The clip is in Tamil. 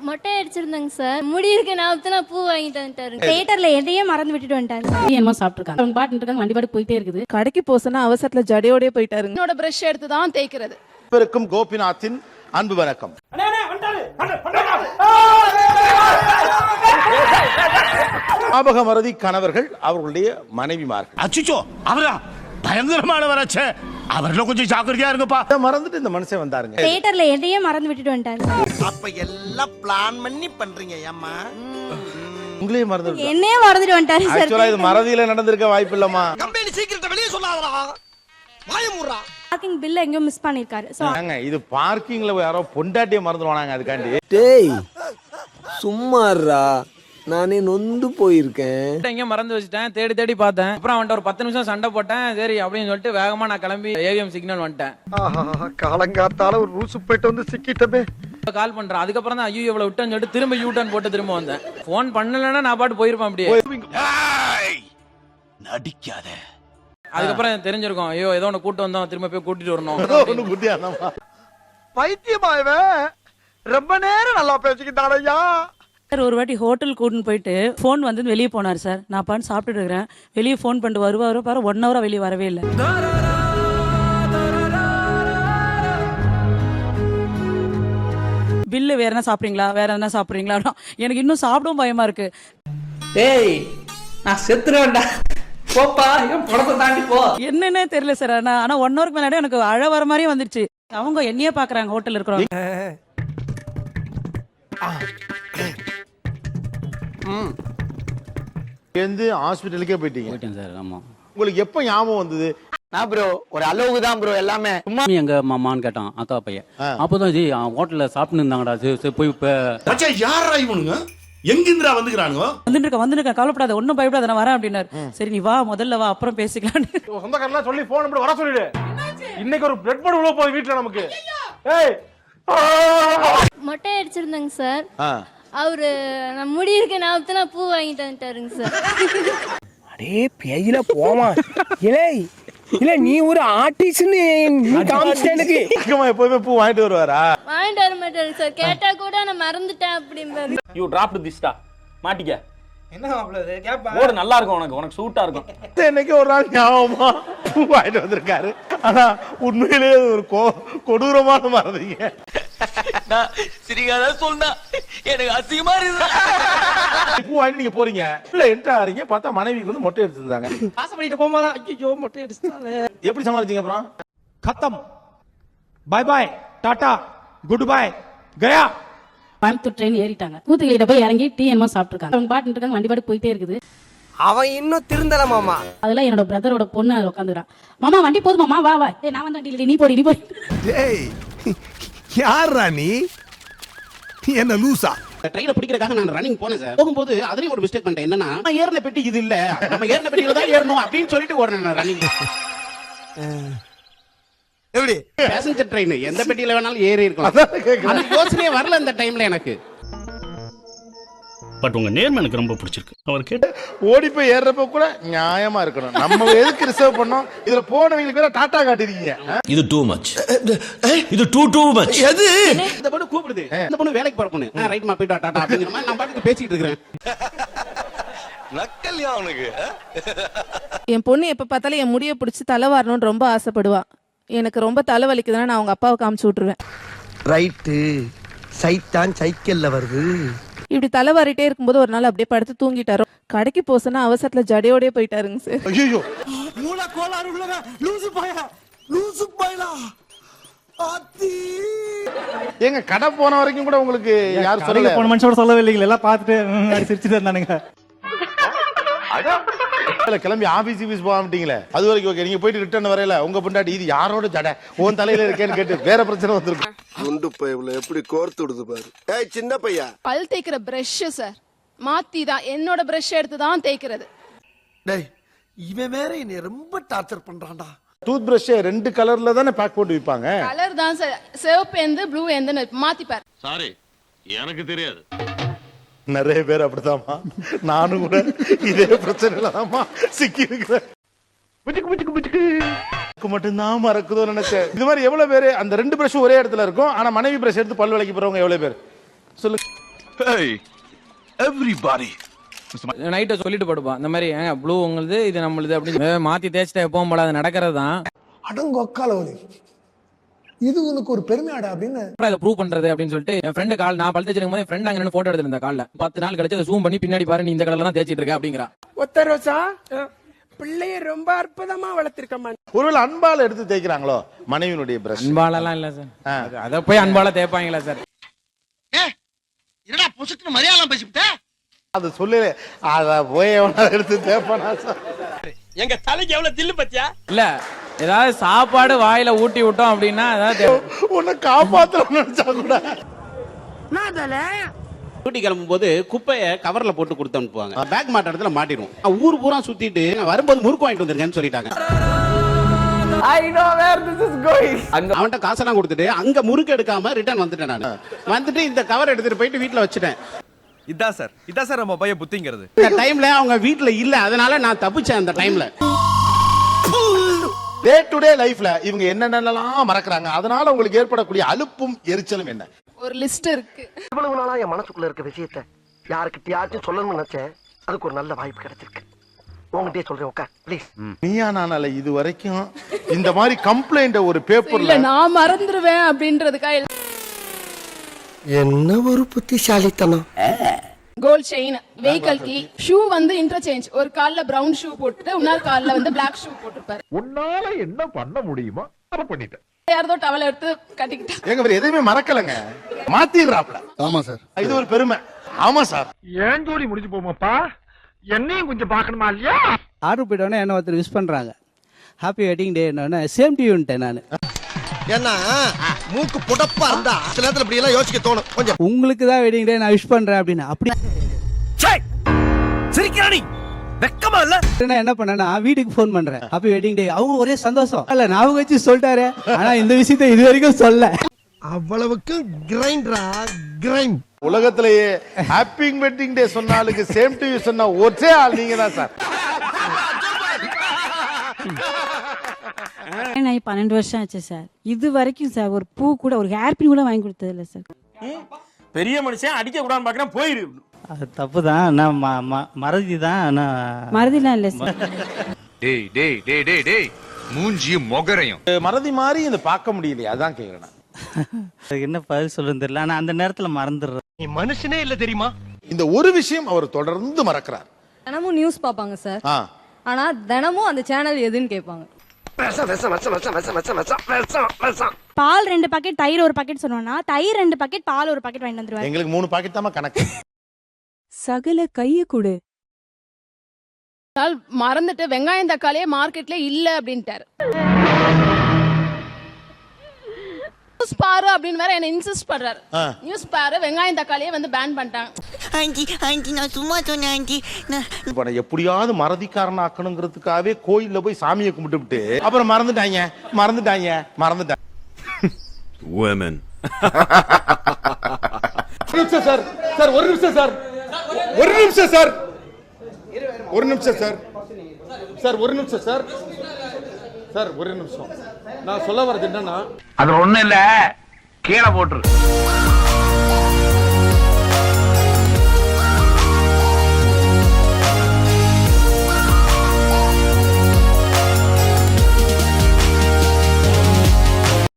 மொட்டை அடிச்சிருந்தாங்க சார். முடி இருக்கு நான் பூ வாங்கிட்டு வந்துட்டாரு. தியேட்டர்ல எதையே மறந்து விட்டுட்டு வந்துட்டாரு. என்னமோ சாப்பிட்டுருக்காங்க. அவங்க பாட்டு இருக்காங்க, வண்டி பாட்டு போயிட்டே இருக்குது. கடைக்கு போசனா அவசரத்துல ஜடையோடய போயிட்டாருங்க. என்னோட பிரஷ் எடுத்து தான் தேய்க்கிறது. இவருக்கும் கோபிநாத்தின் அன்பு வணக்கம். ஞாபக மறதி கணவர்கள் அவர்களுடைய மனைவிமார்கள். அச்சிச்சோ அவரா பயங்கரமான வராச்சே, அவர்ல கொஞ்சம் ஜாக்கிரதையா இருங்கப்பா. மறந்துட்டு இந்த மனுஷன் வந்தாருங்க. தியேட்டர்ல எதையே மறந்து விட்டுட்டு வந்துட்டாரு. அப்ப எல்லாம் பிளான் பண்ணி பண்றீங்க அம்மா. உங்களே மறந்து என்னையே மறந்துட்டு வந்துட்டாரு சார். ஆக்சுவலா இது மறதியில நடந்திருக்க வாய்ப்பு இல்லம்மா. கம்பெனி சீக்கிரத்தை வெளியே சொல்லாதடா, வாய மூடுறா. பார்க்கிங் பில் எங்கேயோ மிஸ் பண்ணிருக்காரு. சோ இது பார்க்கிங்ல யாரோ பொண்டாட்டியை மறந்துடுவானாங்க அதுக்காண்டி. டேய் சும்மாறா, நானே நொந்து போயிருக்கேன். எங்க மறந்து வச்சுட்டேன், தேடி தேடி பார்த்தேன். அப்புறம் அவன்கிட்ட ஒரு 10 நிமிஷம் சண்டை போட்டேன். சரி அப்படின்னு சொல்லிட்டு வேகமா நான் கிளம்பி ஏவிஎம் சிக்னல் வந்துட்டேன். காலங்காத்தால ஒரு ரூசு போயிட்டு வந்து சிக்கிட்டமே. கால் பண்றேன். அதுக்கப்புறம் தான் ஐயோ இவ்வளவு விட்டேன்னு சொல்லிட்டு திரும்ப யூ டர்ன் போட்டு திரும்ப வந்தேன். போன் பண்ணலன்னா நான் பாட்டு போயிருப்பேன் அப்படியே. நடிக்காத. அதுக்கப்புறம் தெரிஞ்சிருக்கும், ஐயோ ஏதோ ஒன்று கூட்டு வந்தோம், திரும்ப போய் கூட்டிட்டு வரணும். பைத்தியமாயவன் ரொம்ப நேரம் நல்லா பேசிக்கிட்டாரையா. சார் ஒரு வாட்டி ஹோட்டல் கூட்டின்னு போயிட்டு ஃபோன் வந்து வெளியே போனார் சார். நான் பாட்டு சாப்பிட்டுட்டு இருக்கிறேன். வெளியே ஃபோன் பண்ணிட்டு வருவாரு பாரு, 1 ஹவரா வெளியே வரவே இல்லை. பில்லு வேற என்ன சாப்பிட்றீங்களா, வேற என்ன சாப்பிட்றீங்களா? எனக்கு இன்னும் சாப்பிடவும் பயமா இருக்கு. டேய் நான் செத்துறேன்டா, போப்பா, ஏன் படத்தை தாண்டி போ. என்னன்னே தெரியல சார். ஆனா 1 ஹவருக்கு முன்னாடி எனக்கு அழ வர மாதிரியே வந்துருச்சு. அவங்க என்னையே பாக்குறாங்க ஹோட்டல் இருக்கிறவங்க. ஹாஸ்பிட்டலுக்கே போயிட்டீங்க. போயிட்டேன் சார். ஆமா. உங்களுக்கு எப்ப ஞாபகம் வந்தது? நான் ப்ரோ ஒரு அளவுக்கு தான் ப்ரோ எல்லாமே. எங்க மாமான்னு கேட்டான் அக்கா பையன். அப்பதான் ஜி ஹோட்டல்ல சாப்பிட்டு இருந்தாங்கடா. சரி போய் மச்சான் யாரா இவனுங்க, எங்கிந்திரா வந்துக்கிறானுங்க? வந்துருக்க கவலைப்படாத, ஒன்னும் பயப்படாத, நான் வரேன் அப்படின்னாரு. சரி நீ வா, முதல்ல வா, அப்புறம் பேசிக்கலாம். சொந்தக்காரலாம் சொல்லி போன் நம்பர் வர சொல்லிடு. இன்னைக்கு ஒரு பிரெட் போர்டு உள்ள போகுது வீட்டுல நமக்கு. மொட்டை அடிச்சிருந்தாங்க சார். அவரு நான் முடி இருக்கு நான் பூ வாங்கிட்டு வந்துட்டாருங்க சார். அடே பேயில போமா. இல்ல நீ ஒரு ஆர்டிஸ்ட்னு நீ காமிச்சேனுக்கு. எப்பவுமே பூ வாங்கிட்டு வருவாரா? வாங்கிட்டு வர மாட்டாரு சார். கேட்டா கூட நான் மறந்துட்டேன் அப்படிம்பாரு. யூ டிராப்ட் திஸ்டா மாட்டிக்க. என்ன மாப்ளது கேப்பா, ஓடு நல்லா இருக்கும், உனக்கு சூட்டா இருக்கும். இன்னைக்கு ஒரு நாள் ஞாபகமா பூ வாங்கிட்டு வந்திருக்காரு. ஆனா உண்மையிலேயே ஒரு கொடூரமான மறதிங்க. சிரிக்காத சொன்னா எனக்கு அசிங்கமா இருக்கு. பூ வாங்கிட்டு நீங்க போறீங்க, இல்ல என்ட்ரு ஆறீங்க, பார்த்தா மனைவிக்கு வந்து மொட்டை எடுத்துருந்தாங்க. பாச பண்ணிட்டு போகும்போது ஐயோ மொட்டை அடிச்சாலே. எப்படி சமாளிச்சீங்க அப்புறம்? खत्म, bye bye, tata, good bye, गया. கோயம்புத்தூர் ட்ரெயின் ஏறிட்டாங்க. கூத்துக்கிட்ட போய் இறங்கி டீ என்னமோ சாப்பிட்டுருக்காங்க. அவங்க பாட்டு இருக்காங்க, வண்டி பாட்டு போயிட்டே இருக்குது. அவன் இன்னும் திருந்தல மாமா. அதெல்லாம் என்னோட பிரதரோட பொண்ணு அதில் உட்காந்துறான். மாமா வண்டி போதும் மாமா, வா வா. நான் வந்து வண்டி நீ போடி நீ போடி. டேய் யாரா நீ என்ன லூசா? ட்ரெயினை பிடிக்கிறதுக்காக நான் ரன்னிங் போனேன் சார். போகும்போது அதுலயும் ஒரு மிஸ்டேக் பண்ணிட்டேன். என்னன்னா நான் ஏறின பெட்டி இது இல்ல, நம்ம ஏறின பெட்டியில தான் ஏறணும் அப்படின்னு சொல்லிட்டு ஓடுறேன் ரன்னிங். எப்படி பேசஞ்சர் ட்ரெயின் எந்த பெட்டியில வேணாலும் ஏறி இருக்கலாம். அந்த யோசனையே வரல இந்த டைம்ல எனக்கு. பட் உங்க நேர்மை எனக்கு ரொம்ப பிடிச்சிருக்கு. அவர் கேட்டு ஓடி போய் ஏறப்ப கூட நியாயமா இருக்கணும். நம்ம எதுக்கு ரிசர்வ் பண்ணோம்? இதுல போனவங்களுக்கு வேற டாட்டா காட்டிருக்கீங்க. இது டூ மச், இது டூ மச். எது இந்த பொண்ணு கூப்பிடுது, இந்த பொண்ணு வேலைக்கு போற பொண்ணு. ரைட் மா போய்டா டாடா அப்படிங்கிற மாதிரி நான் பாட்டுக்கு பேசிட்டு இருக்கேன். நக்கல்யா அவனுக்கு. என் பொண்ணு எப்ப பார்த்தாலும் என் முடியை பிடிச்சி தலை வரணும்னு ரொம்ப ஆசைப்படுவா. எனக்கு ரொம்ப தலை வலிக்குதுன்னா நான் அவங்க அப்பாவை காமிச்சு விட்டுருவேன். ரைட்டு, சைத்தான் சைக்கிள்ல வருது. இப்படி தலை வாரிட்டே இருக்கும்போது ஒரு நாள் அப்படியே படுத்து தூங்கிட்டாரு. கடைக்கு போசனா அவசரத்துல ஜடையோடய போயிட்டாருங்க சார். ஐயோ மூளை கோளாறு உள்ளவன் லூசு பாயா, லூசு பாயலா. ஆத்தி எங்க கடை போன வரைக்கும் கூட உங்களுக்கு யார் சொல்லல? போன மனுஷோட சொல்லவே இல்லைங்க, எல்லாம் பார்த்துட்டு சிரிச்சுட்டு இருந்தானுங்க. கிளம்பி ஆபீஸ் போகாமட்டீங்களே, அது வரைக்கும் ஓகே. நீங்க போயிட்டு ரிட்டர்ன் வரையில உங்க பொண்டாட்டி இது யாரோட ஜடை உன் தலையில இருக்கேன்னு கேட்டு வேற பிரச்சனை வந்துருக்கு. குண்டு பையல எப்படி கோர்த்து விடுது பாரு. ஏய் சின்ன பையா, பல் தேய்க்கிற பிரஷ் சார் மாத்தி தான் என்னோட பிரஷ் எடுத்து தான் தேய்க்கிறது. டேய் இவன் வேற என்னை ரொம்ப டார்ச்சர் பண்றான்டா. டூத் பிரஷ் 2 கலர்ல தானே பேக் போட்டு விற்பாங்க. கலர் தான் சார், சிவப்பு எந்த ப்ளூ எந்த மாத்திப்பார். சாரி எனக்கு தெரியாது. நிறைய பேர் அப்படித்தாம்மா. நானும் கூட இதே பிரச்சனையில தான்மா சிக்கி இருக்கிறேன். மட்டும்தான் மறக்குதோ நினைச்சேன். இது மாதிரி எவ்வளவு பேரு அந்த 2 பிரஷ் ஒரே இடத்துல இருக்கும், ஆனா மனைவி பிரஷ் எடுத்து பல் விளக்கி போறவங்க எவ்வளவு பேர் சொல்லுங்க. எவ்ரிபாடி நைட்டை சொல்லிட்டு படுப்பான் இந்த மாதிரி ஏங்க ப்ளூ உங்களுது இது நம்மளுது அப்படின்னு மாத்தி தேய்ச்சிட்டா எப்பவும் போல அது நடக்கிறது தான். அடங்கொக்காலவலி இது உனக்கு ஒரு பெருமையாடா அப்படின்னு இதை ப்ரூவ் பண்றது அப்படின்னு சொல்லிட்டு என் ஃப்ரெண்டு கால் நான் பழுத்து வச்சிருக்கும் போது என் ஃப்ரெண்ட் அங்க நின்று போட்டோ எடுத்திருந்த கால்ல 10 நாள் கழிச்சு அதை ஜூம் பண்ணி பின்னாடி பாரு நீ இந்த கலர்ல தான் தேய்ச்சிட்டு இருக்க அப்படிங்கிறா. ஒத்த ரோசா பிள்ளைய ரொம்ப அற்புதமா வளர்த்திருக்கமா. ஒருவேளை அன்பால எடுத்து தேய்க்கிறாங்களோ மனைவியினுடைய பிரஷ்? அன்பாலெல்லாம் இல்ல சார், அதை போய் அன்பால தேய்ப்பாங்களா சார்? என்னடா பொசுக்கு மரியாதை பேசிவிட்ட அது சொல்லல, அத போய் எடுத்து தேய்ப்பானா சார்? எங்க தலைக்கு எவ்வளவு தில்லு பத்தியா? இல்ல ஏதாவது சாப்பாடு வாயில ஊட்டி விட்டோம் அப்படின்னா ஏதாவது உன்னை காப்பாத்தணும்னு நினைச்சா கூட டியூட்டி கிளம்பும் போது குப்பையை கவர்ல போட்டு கொடுத்து அனுப்புவாங்க. பேக் மாட்ட இடத்துல மாட்டிடுவோம். ஊர் பூரா சுத்திட்டு வரும்போது முறுக்கு வாங்கிட்டு வந்திருக்கேன்னு சொல்லிட்டாங்க. அவன்கிட்ட காசெல்லாம் கொடுத்துட்டு அங்க முறுக்கு எடுக்காம ரிட்டர்ன் வந்துட்டேன். நான் வந்துட்டு இந்த கவர் எடுத்துட்டு போயிட்டு வீட்டுல வச்சுட்டேன். இதான் சார் நம்ம பையன் புத்திங்கிறது. இந்த டைம்ல அவங்க வீட்டுல இல்ல, அதனால நான் தப்பிச்சேன். அந்த டைம்ல டே டு டே லைஃப்ல இவங்க என்னென்னலாம் மறக்கறாங்க, அதனால உங்களுக்கு ஏற்படக்கூடிய அலுப்பும் எரிச்சலும் என்ன? ஒரு லிஸ்ட் இருக்கு. இவ்வளவு நாளா என் மனசுக்குள்ள இருக்க விஷயத்தை யாருக்கிட்டயாச்சும் சொல்லணும்னு நினைச்சேன். அதுக்கு ஒரு நல்ல வாய்ப்பு கிடைச்சிருக்கு. உங்ககிட்டயே சொல்றேன், உட்கார் ப்ளீஸ். நீயா நானால இது வரைக்கும் இந்த மாதிரி கம்ப்ளைண்ட் ஒரு பேப்பர்ல இல்ல நான் மறந்துடுவேன் அப்படின்றதுக்காக என்ன ஒரு புத்திசாலித்தனம். Gold chain, vehicle key, shoe வந்து இன்டர்சேஞ்ச். ஒரு கால்ல பிரவுன் ஷூ போட்டுட்டு இன்னொரு கால்ல வந்து பிளாக் ஷூ போட்டுப்பாரு. உன்னால என்ன பண்ண முடியுமோ அத பண்ணிட்டேன். யாரதோ டவல் எடுத்து கட்டிக்கிட்டேன். எங்க வேற எதையுமே மறக்கலங்க, மாத்திடுறாப்ல. ஆமா சார், இது ஒரு பெருமை. ஆமா சார், ஏன் ஜோடி முடிஞ்சு போமாப்பா, என்னையும் கொஞ்சம் பார்க்கணுமா இல்லையா? ஆர்டர் போயிட்டோன்னே என்ன ஒருத்தர் விஷ் பண்றாங்க, happy wedding day. Same to யூன்ட்டேன் நான். ஏன்னா மூக்கு புடப்பா இருந்தா சில நேரத்துல இப்படி எல்லாம் யோசிக்க தோணும். கொஞ்சம் உங்களுக்கு தான் வெட்டிங் டே, நான் விஷ் பண்றேன் அப்படின்னு. அப்படி சிரிக்கிறானி வெக்கமா இல்ல? நான் என்ன பண்ணேன்னா வீட்டுக்கு ஃபோன் பண்றேன், ஹாப்பி வெட்டிங் டே. அவங்க ஒரே சந்தோஷம். இல்ல நான் வச்சு சொல்லிட்டாரு, ஆனா இந்த விஷயத்தை இது வரைக்கும் சொல்ல. அவ்வளவுக்கு கிரைண்டரா கிரைண்ட். உலகத்திலேயே ஹாப்பி வெட்டிங் டே சொன்னாலுக்கு சேம் டு யூ சொன்ன ஒரே ஆள் நீங்க தான் சார். நான் 12 வருஷம் ஆச்சு சார். இது வரைக்கும் சார் ஒரு பூ கூட, ஒரு ஹேர் பின் கூட வாங்கி கொடுத்தது இல்ல சார். பெரிய மனுஷன் அடிக்க கூடாதுன்னு பாக்குறேன், போயிரு. அது தப்பு தான், நான் மறதி தான். மறதிலாம் இல்ல சார். டேய் டேய் டேய் டேய் டேய் மூஞ்சி மொகரையும் மறதி மாதிரி இத பார்க்க முடியலையே, அதான் கேக்குறேன். என்ன பதில் சொல்லுன்னு தெரியல, ஆனா அந்த நேரத்துல மறந்துடுறேன். நீ மனுஷனே இல்ல தெரியுமா? இந்த ஒரு விஷயம் அவர் தொடர்ந்து மறக்கிறார். தினமும் நியூஸ் பாப்பாங்க சார், ஆ, ஆனா தினமும் அந்த சேனல் எதுன்னு கேட்பாங்க. பால் 2 பாக்கெட், தயிர் 1 பாக்கெட் சொன்னோம்னா தயிர் 2 பாக்கெட், பால் 1 பாக்கெட் வாங்கிட்டு வந்துருவாரு. எங்களுக்கு 3 பாக்கெட் தான் கணக்கு. சகல கைய கொடு. மறந்துட்டு வெங்காயம் தக்காளியே மார்க்கெட்ல இல்ல அப்படின்ட்டாரு. நியூஸ் பாரு அப்படின்னு வேற என்ன இன்சிஸ்ட் பண்றாரு. நியூஸ் பாரு, வெங்காயம் தக்காளியே வந்து பேன் பண்ணிட்டாங்க. நான் சும்மா சொன்னேன். இப்ப நான் எப்படியாவது மறதிக்காரன் ஆக்கணுங்கிறதுக்காகவே கோயில்ல போய் சாமியை கும்பிட்டு அப்புறம் மறந்துட்டாங்க. சார் சார் ஒரு நிமிஷம் சார், ஒரு நிமிஷம் சார், ஒரு நிமிஷம் சார், சார் ஒரு நிமிஷம் சார், சார் ஒரு நிமிஷம். நான் சொல்ல வர்றது என்னன்னா, அது ஒண்ணு இல்ல, கீழே போட்டுரு.